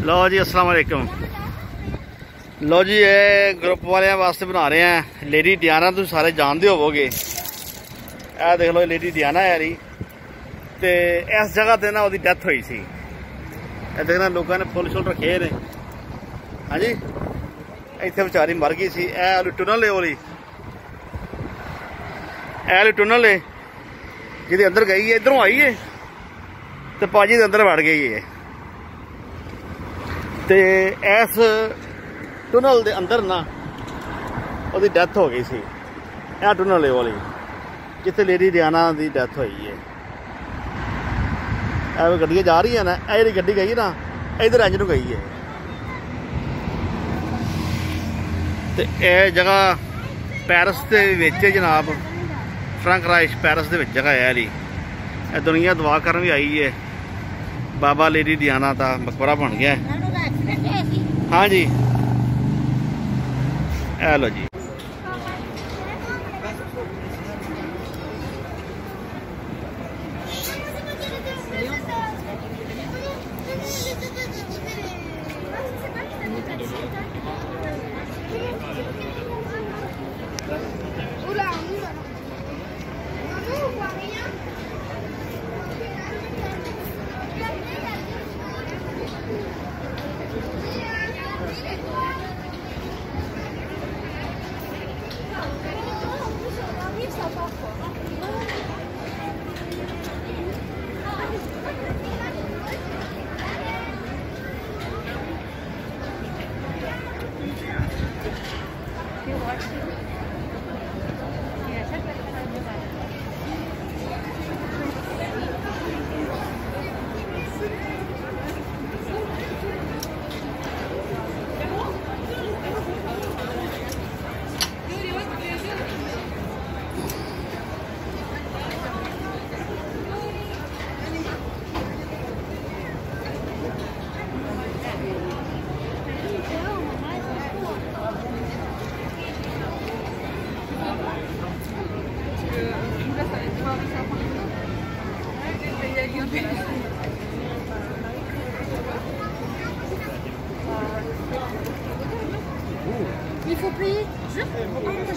लो जी अस्सलाम वालेकुम। लो जी ये ग्रुप वाले वास्ते बना रहे हैं लेडी डियाना। तुम सारे जानते होवोगे। ए देख लो लेडी डियाना है यारी ते इस जगह ते ना उसकी डेथ हुई सी। देखना लोगों ने फुल शुल रखे ने। हाँ जी इतने बेचारी मर गई सी। ए टुनल है वाली टुनल है जी अंदर गई है, इधरों आई है तो पाजी के अंदर वड़ गई है। ते इस टुनल के अंदर ना उसकी डेथ हो गई सी। यह टुनल है वाली जिथे लेडी डियाना की डेथ हुई है। गड्डियां जा रही है ना, ये गड्डी गई ना इधर इंज नूं गई है। ते यह जगह पैरस के विच जनाब फ्रांकराइश पैरस के जगह है जी। दुनिया दुआ करन भी आई है। बाबा लेडी डियाना का मकबरा बन गया। हाँ जी ए लो जी। Il faut payer.